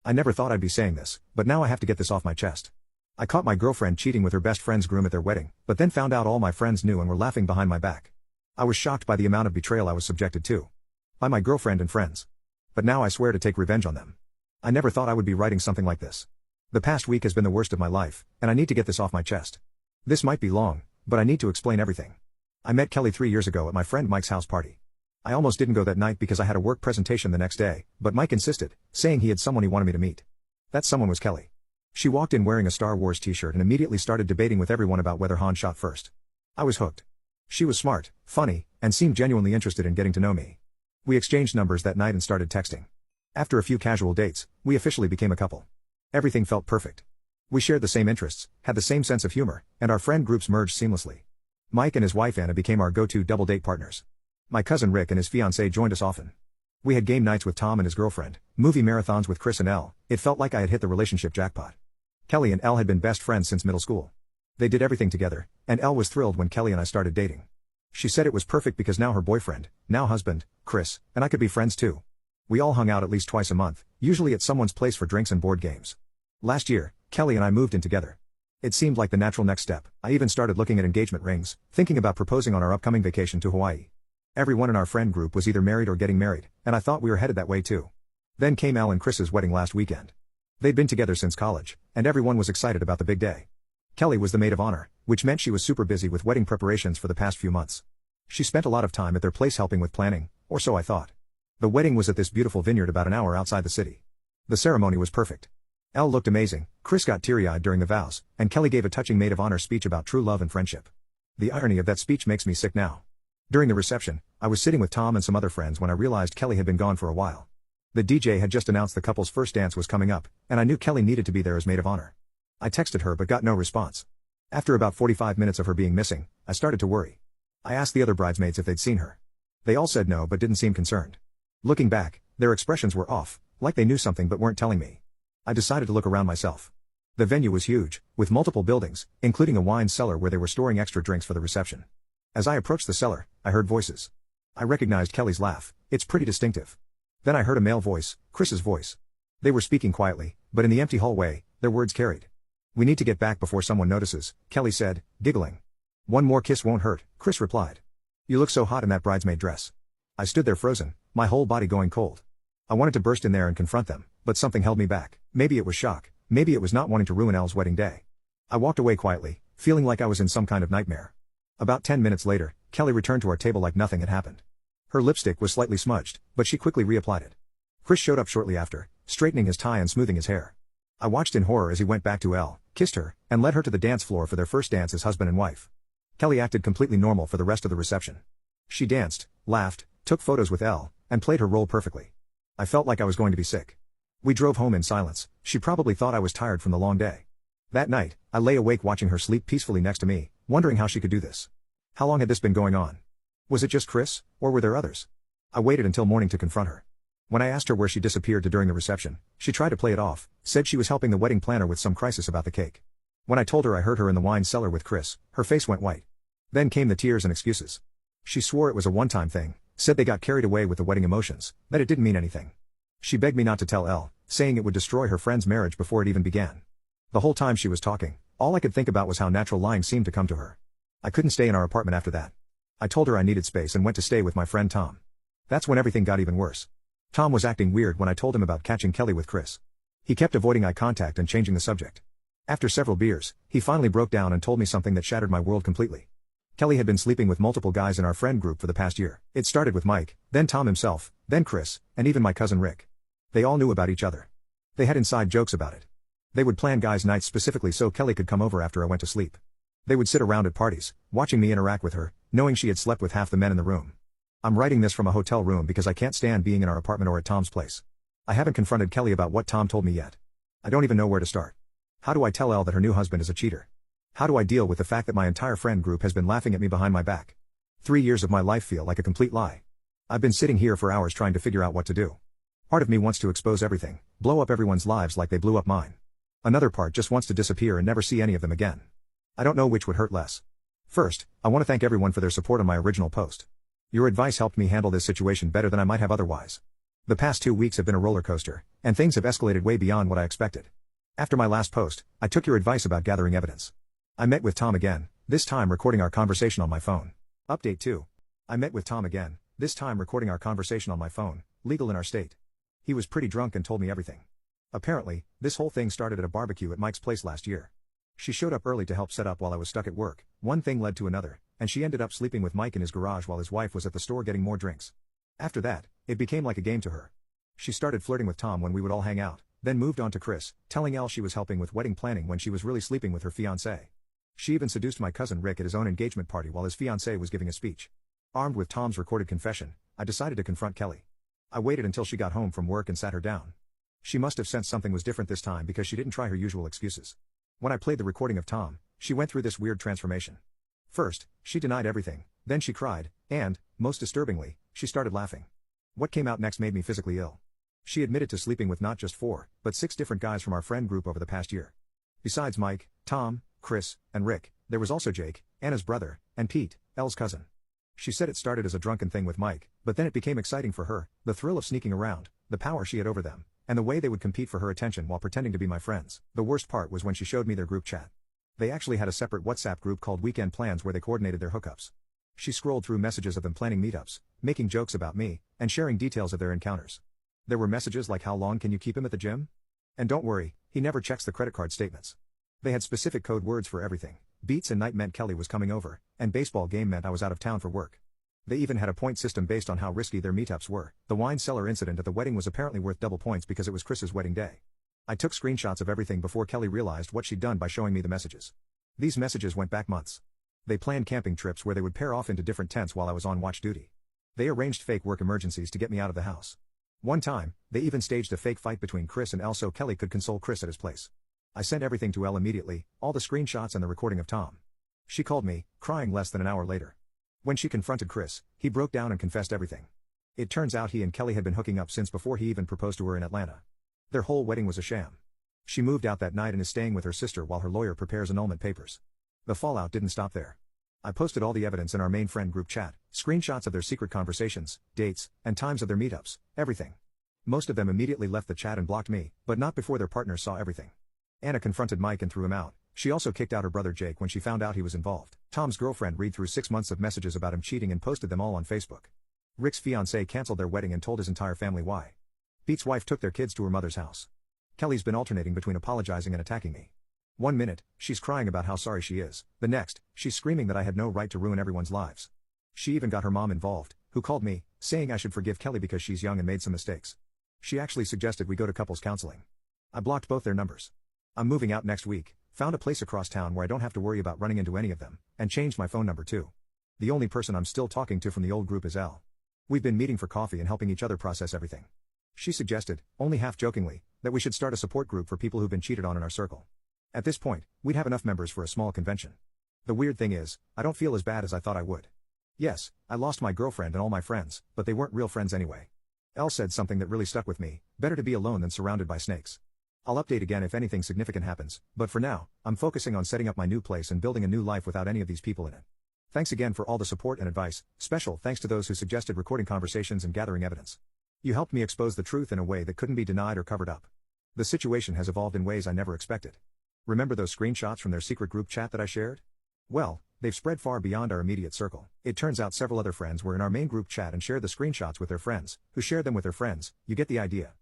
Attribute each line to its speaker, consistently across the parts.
Speaker 1: I never thought I'd be saying this, but now I have to get this off my chest. I caught my girlfriend cheating with her best friend's groom at their wedding, but then found out all my friends knew and were laughing behind my back. I was shocked by the amount of betrayal I was subjected to. By my girlfriend and friends. But now I swear to take revenge on them. I never thought I would be writing something like this. The past week has been the worst of my life, and I need to get this off my chest. This might be long, but I need to explain everything. I met Kelly 3 years ago at my friend Mike's house party. I almost didn't go that night because I had a work presentation the next day, but Mike insisted, saying he had someone he wanted me to meet. That someone was Kelly. She walked in wearing a Star Wars t-shirt and immediately started debating with everyone about whether Han shot first. I was hooked. She was smart, funny, and seemed genuinely interested in getting to know me. We exchanged numbers that night and started texting. After a few casual dates, we officially became a couple. Everything felt perfect. We shared the same interests, had the same sense of humor, and our friend groups merged seamlessly. Mike and his wife Anna became our go-to double date partners. My cousin Rick and his fiancée joined us often. We had game nights with Tom and his girlfriend, movie marathons with Chris and Elle. It felt like I had hit the relationship jackpot. Kelly and Elle had been best friends since middle school. They did everything together, and Elle was thrilled when Kelly and I started dating. She said it was perfect because now her boyfriend, now husband, Chris, and I could be friends too. We all hung out at least twice a month, usually at someone's place for drinks and board games. Last year, Kelly and I moved in together. It seemed like the natural next step. I even started looking at engagement rings, thinking about proposing on our upcoming vacation to Hawaii. Everyone in our friend group was either married or getting married, and I thought we were headed that way too. Then came Elle and Chris's wedding last weekend. They'd been together since college, and everyone was excited about the big day. Kelly was the maid of honor, which meant she was super busy with wedding preparations for the past few months. She spent a lot of time at their place helping with planning, or so I thought. The wedding was at this beautiful vineyard about an hour outside the city. The ceremony was perfect. Elle looked amazing, Chris got teary-eyed during the vows, and Kelly gave a touching maid of honor speech about true love and friendship. The irony of that speech makes me sick now. During the reception, I was sitting with Tom and some other friends when I realized Kelly had been gone for a while. The DJ had just announced the couple's first dance was coming up, and I knew Kelly needed to be there as maid of honor. I texted her but got no response. After about 45 minutes of her being missing, I started to worry. I asked the other bridesmaids if they'd seen her. They all said no but didn't seem concerned. Looking back, their expressions were off, like they knew something but weren't telling me. I decided to look around myself. The venue was huge, with multiple buildings, including a wine cellar where they were storing extra drinks for the reception. As I approached the cellar, I heard voices. I recognized Kelly's laugh, it's pretty distinctive. Then I heard a male voice, Chris's voice. They were speaking quietly, but in the empty hallway, their words carried. "We need to get back before someone notices," Kelly said, giggling. "One more kiss won't hurt," Chris replied. "You look so hot in that bridesmaid dress." I stood there frozen, my whole body going cold. I wanted to burst in there and confront them, but something held me back. Maybe it was shock, maybe it was not wanting to ruin Elle's wedding day. I walked away quietly, feeling like I was in some kind of nightmare. About 10 minutes later, Kelly returned to our table like nothing had happened. Her lipstick was slightly smudged, but she quickly reapplied it. Chris showed up shortly after, straightening his tie and smoothing his hair. I watched in horror as he went back to Elle, kissed her, and led her to the dance floor for their first dance as husband and wife. Kelly acted completely normal for the rest of the reception. She danced, laughed, took photos with Elle, and played her role perfectly. I felt like I was going to be sick. We drove home in silence. She probably thought I was tired from the long day. That night, I lay awake watching her sleep peacefully next to me, wondering how she could do this. How long had this been going on? Was it just Chris, or were there others? I waited until morning to confront her. When I asked her where she disappeared to during the reception, she tried to play it off, said she was helping the wedding planner with some crisis about the cake. When I told her I heard her in the wine cellar with Chris, her face went white. Then came the tears and excuses. She swore it was a one-time thing, said they got carried away with the wedding emotions, that it didn't mean anything. She begged me not to tell Elle, saying it would destroy her friend's marriage before it even began. The whole time she was talking, all I could think about was how natural lying seemed to come to her. I couldn't stay in our apartment after that. I told her I needed space and went to stay with my friend Tom. That's when everything got even worse. Tom was acting weird when I told him about catching Kelly with Chris. He kept avoiding eye contact and changing the subject. After several beers, he finally broke down and told me something that shattered my world completely. Kelly had been sleeping with multiple guys in our friend group for the past year. It started with Mike, then Tom himself, then Chris, and even my cousin Rick. They all knew about each other. They had inside jokes about it. They would plan guys' nights specifically so Kelly could come over after I went to sleep. They would sit around at parties, watching me interact with her, knowing she had slept with half the men in the room. I'm writing this from a hotel room because I can't stand being in our apartment or at Tom's place. I haven't confronted Kelly about what Tom told me yet. I don't even know where to start. How do I tell Elle that her new husband is a cheater? How do I deal with the fact that my entire friend group has been laughing at me behind my back? 3 years of my life feel like a complete lie. I've been sitting here for hours trying to figure out what to do. Part of me wants to expose everything, blow up everyone's lives like they blew up mine. Another part just wants to disappear and never see any of them again. I don't know which would hurt less. First, I want to thank everyone for their support on my original post. Your advice helped me handle this situation better than I might have otherwise. The past 2 weeks have been a roller coaster, and things have escalated way beyond what I expected. After my last post, I took your advice about gathering evidence. I met with Tom again, this time recording our conversation on my phone. Update 2. I met with Tom again, this time recording our conversation on my phone, legal in our state. He was pretty drunk and told me everything. Apparently, this whole thing started at a barbecue at Mike's place last year. She showed up early to help set up while I was stuck at work, one thing led to another, and she ended up sleeping with Mike in his garage while his wife was at the store getting more drinks. After that, it became like a game to her. She started flirting with Tom when we would all hang out, then moved on to Chris, telling Elle she was helping with wedding planning when she was really sleeping with her fiancé. She even seduced my cousin Rick at his own engagement party while his fiancé was giving a speech. Armed with Tom's recorded confession, I decided to confront Kelly. I waited until she got home from work and sat her down. She must have sensed something was different this time because she didn't try her usual excuses. When I played the recording of Tom, she went through this weird transformation. First, she denied everything, then she cried, and, most disturbingly, she started laughing. What came out next made me physically ill. She admitted to sleeping with not just 4, but 6 different guys from our friend group over the past year. Besides Mike, Tom, Chris, and Rick, there was also Jake, Anna's brother, and Pete, Elle's cousin. She said it started as a drunken thing with Mike, but then it became exciting for her, the thrill of sneaking around, the power she had over them, and the way they would compete for her attention while pretending to be my friends. The worst part was when she showed me their group chat. They actually had a separate WhatsApp group called Weekend Plans where they coordinated their hookups. She scrolled through messages of them planning meetups, making jokes about me, and sharing details of their encounters. There were messages like how long can you keep him at the gym? And don't worry, he never checks the credit card statements. They had specific code words for everything. Beats and night meant Kelly was coming over, and baseball game meant I was out of town for work. They even had a point system based on how risky their meetups were. The wine cellar incident at the wedding was apparently worth double points because it was Chris's wedding day. I took screenshots of everything before Kelly realized what she'd done by showing me the messages. These messages went back months. They planned camping trips where they would pair off into different tents while I was on watch duty. They arranged fake work emergencies to get me out of the house. One time, they even staged a fake fight between Chris and Elle so Kelly could console Chris at his place. I sent everything to Elle immediately, all the screenshots and the recording of Tom. She called me, crying less than an hour later. When she confronted Chris, he broke down and confessed everything. It turns out he and Kelly had been hooking up since before he even proposed to her in Atlanta. Their whole wedding was a sham. She moved out that night and is staying with her sister while her lawyer prepares annulment papers. The fallout didn't stop there. I posted all the evidence in our main friend group chat, screenshots of their secret conversations, dates, and times of their meetups, everything. Most of them immediately left the chat and blocked me, but not before their partners saw everything. Anna confronted Mike and threw him out. She also kicked out her brother Jake when she found out he was involved. Tom's girlfriend read through 6 months of messages about him cheating and posted them all on Facebook. Rick's fiancé canceled their wedding and told his entire family why. Pete's wife took their kids to her mother's house. Kelly's been alternating between apologizing and attacking me. 1 minute, she's crying about how sorry she is. The next, she's screaming that I had no right to ruin everyone's lives. She even got her mom involved, who called me, saying I should forgive Kelly because she's young and made some mistakes. She actually suggested we go to couples counseling. I blocked both their numbers. I'm moving out next week, found a place across town where I don't have to worry about running into any of them, and changed my phone number too. The only person I'm still talking to from the old group is Elle. We've been meeting for coffee and helping each other process everything. She suggested, only half jokingly, that we should start a support group for people who've been cheated on in our circle. At this point, we'd have enough members for a small convention. The weird thing is, I don't feel as bad as I thought I would. Yes, I lost my girlfriend and all my friends, but they weren't real friends anyway. Elle said something that really stuck with me, better to be alone than surrounded by snakes. I'll update again if anything significant happens, but for now, I'm focusing on setting up my new place and building a new life without any of these people in it. Thanks again for all the support and advice, special thanks to those who suggested recording conversations and gathering evidence. You helped me expose the truth in a way that couldn't be denied or covered up. The situation has evolved in ways I never expected. Remember those screenshots from their secret group chat that I shared? Well, they've spread far beyond our immediate circle. It turns out several other friends were in our main group chat and shared the screenshots with their friends, who shared them with their friends. You get the idea.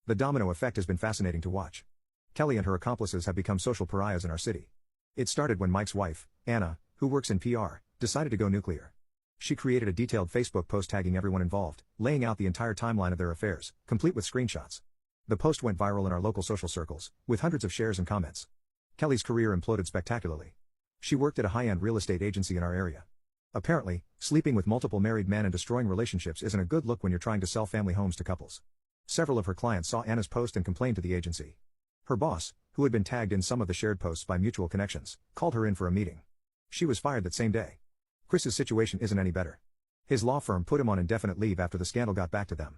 Speaker 1: The domino effect has been fascinating to watch. Kelly and her accomplices have become social pariahs in our city. It started when Mike's wife, Anna, who works in PR, decided to go nuclear. She created a detailed Facebook post tagging everyone involved, laying out the entire timeline of their affairs, complete with screenshots. The post went viral in our local social circles, with hundreds of shares and comments. Kelly's career imploded spectacularly. She worked at a high-end real estate agency in our area. Apparently, sleeping with multiple married men and destroying relationships isn't a good look when you're trying to sell family homes to couples. Several of her clients saw Anna's post and complained to the agency. Her boss, who had been tagged in some of the shared posts by mutual connections, called her in for a meeting. She was fired that same day. Chris's situation isn't any better. His law firm put him on indefinite leave after the scandal got back to them.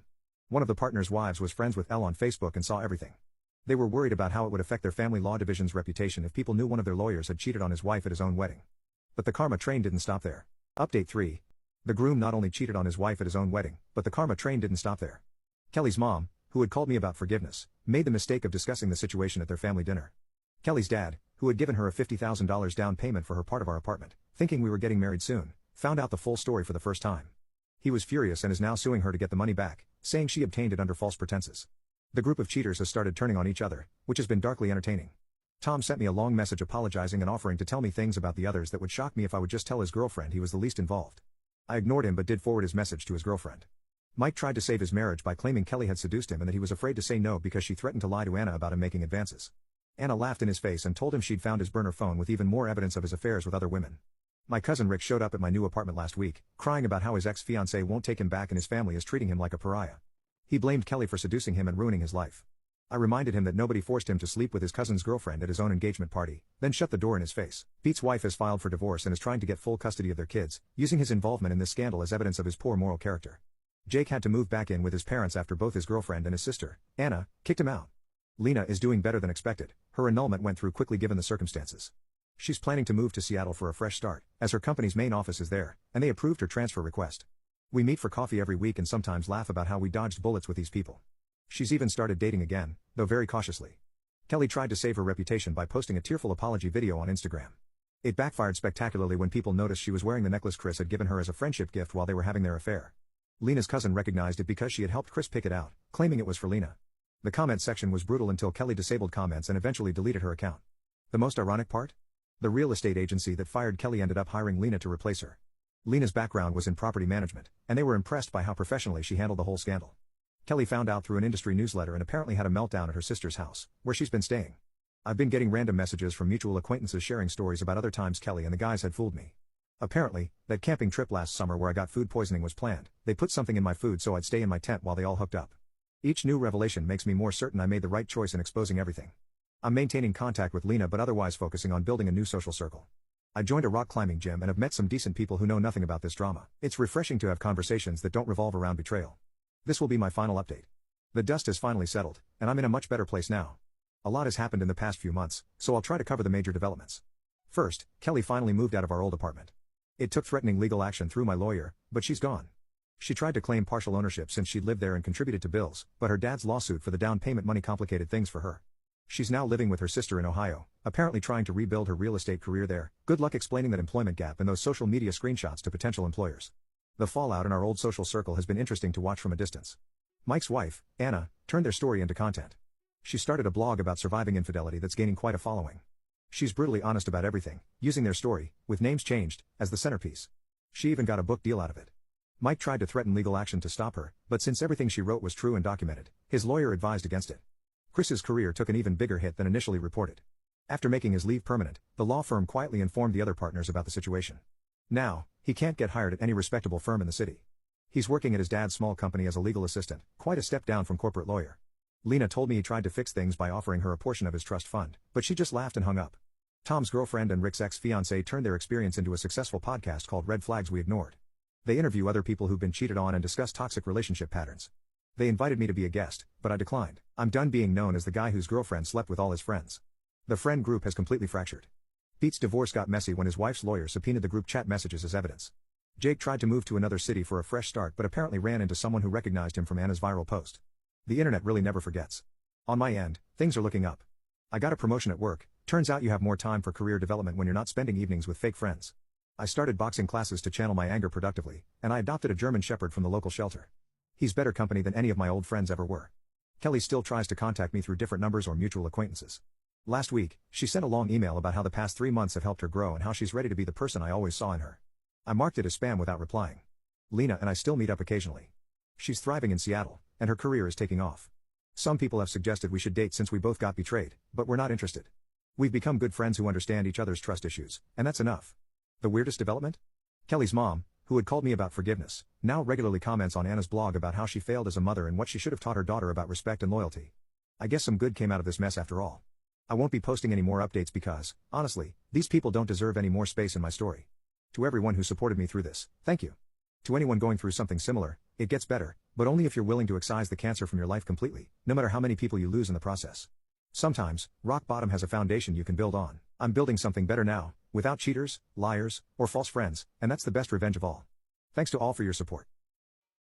Speaker 1: One of the partners' wives was friends with Elle on Facebook and saw everything. They were worried about how it would affect their family law division's reputation if people knew one of their lawyers had cheated on his wife at his own wedding. But the karma train didn't stop there. Update 3. The groom not only cheated on his wife at his own wedding, but the karma train didn't stop there. Kelly's mom, who had called me about forgiveness, made the mistake of discussing the situation at their family dinner. Kelly's dad, who had given her a $50,000 down payment for her part of our apartment, thinking we were getting married soon, found out the full story for the first time. He was furious and is now suing her to get the money back, saying she obtained it under false pretenses. The group of cheaters has started turning on each other, which has been darkly entertaining. Tom sent me a long message apologizing and offering to tell me things about the others that would shock me if I would just tell his girlfriend he was the least involved. I ignored him but did forward his message to his girlfriend. Mike tried to save his marriage by claiming Kelly had seduced him and that he was afraid to say no because she threatened to lie to Anna about him making advances. Anna laughed in his face and told him she'd found his burner phone with even more evidence of his affairs with other women. My cousin Rick showed up at my new apartment last week, crying about how his ex-fiancée won't take him back and his family is treating him like a pariah. He blamed Kelly for seducing him and ruining his life. I reminded him that nobody forced him to sleep with his cousin's girlfriend at his own engagement party, then shut the door in his face. Pete's wife has filed for divorce and is trying to get full custody of their kids, using his involvement in this scandal as evidence of his poor moral character. Jake had to move back in with his parents after both his girlfriend and his sister, Anna, kicked him out. Lena is doing better than expected. Her annulment went through quickly given the circumstances. She's planning to move to Seattle for a fresh start, as her company's main office is there, and they approved her transfer request. We meet for coffee every week and sometimes laugh about how we dodged bullets with these people. She's even started dating again, though very cautiously. Kelly tried to save her reputation by posting a tearful apology video on Instagram. It backfired spectacularly when people noticed she was wearing the necklace Chris had given her as a friendship gift while they were having their affair. Lena's cousin recognized it because she had helped Chris pick it out, claiming it was for Lena. The comment section was brutal until Kelly disabled comments and eventually deleted her account. The most ironic part? The real estate agency that fired Kelly ended up hiring Lena to replace her. Lena's background was in property management, and they were impressed by how professionally she handled the whole scandal. Kelly found out through an industry newsletter and apparently had a meltdown at her sister's house, where she's been staying. I've been getting random messages from mutual acquaintances sharing stories about other times Kelly and the guys had fooled me. Apparently, that camping trip last summer where I got food poisoning was planned. They put something in my food so I'd stay in my tent while they all hooked up. Each new revelation makes me more certain I made the right choice in exposing everything. I'm maintaining contact with Lena but otherwise focusing on building a new social circle. I joined a rock climbing gym and have met some decent people who know nothing about this drama. It's refreshing to have conversations that don't revolve around betrayal. This will be my final update. The dust has finally settled, and I'm in a much better place now. A lot has happened in the past few months, so I'll try to cover the major developments. First, Kelly finally moved out of our old apartment. It took threatening legal action through my lawyer, but she's gone. She tried to claim partial ownership since she'd lived there and contributed to bills, but her dad's lawsuit for the down payment money complicated things for her. She's now living with her sister in Ohio, apparently trying to rebuild her real estate career there. Good luck explaining that employment gap and those social media screenshots to potential employers. The fallout in our old social circle has been interesting to watch from a distance. Mike's wife, Anna, turned their story into content. She started a blog about surviving infidelity that's gaining quite a following. She's brutally honest about everything, using their story, with names changed, as the centerpiece. She even got a book deal out of it. Mike tried to threaten legal action to stop her, but since everything she wrote was true and documented, his lawyer advised against it. Chris's career took an even bigger hit than initially reported. After making his leave permanent, the law firm quietly informed the other partners about the situation. Now, he can't get hired at any respectable firm in the city. He's working at his dad's small company as a legal assistant, quite a step down from corporate lawyer. Lena told me he tried to fix things by offering her a portion of his trust fund, but she just laughed and hung up. Tom's girlfriend and Rick's ex-fiancée turned their experience into a successful podcast called Red Flags We Ignored. They interview other people who've been cheated on and discuss toxic relationship patterns. They invited me to be a guest, but I declined. I'm done being known as the guy whose girlfriend slept with all his friends. The friend group has completely fractured. Pete's divorce got messy when his wife's lawyer subpoenaed the group chat messages as evidence. Jake tried to move to another city for a fresh start but apparently ran into someone who recognized him from Anna's viral post. The internet really never forgets. On my end, things are looking up. I got a promotion at work. Turns out you have more time for career development when you're not spending evenings with fake friends. I started boxing classes to channel my anger productively, and I adopted a German Shepherd from the local shelter. He's better company than any of my old friends ever were. Kelly still tries to contact me through different numbers or mutual acquaintances. Last week, she sent a long email about how the past 3 months have helped her grow and how she's ready to be the person I always saw in her. I marked it as spam without replying. Lena and I still meet up occasionally. She's thriving in Seattle, and her career is taking off. Some people have suggested we should date since we both got betrayed, but we're not interested. We've become good friends who understand each other's trust issues, and that's enough. The weirdest development? Kelly's mom, who had called me about forgiveness, now regularly comments on Anna's blog about how she failed as a mother and what she should have taught her daughter about respect and loyalty. I guess some good came out of this mess after all. I won't be posting any more updates because, honestly, these people don't deserve any more space in my story. To everyone who supported me through this, thank you. To anyone going through something similar, it gets better, but only if you're willing to excise the cancer from your life completely, no matter how many people you lose in the process. Sometimes, rock bottom has a foundation you can build on. I'm building something better now, without cheaters, liars, or false friends, and that's the best revenge of all. Thanks to all for your support.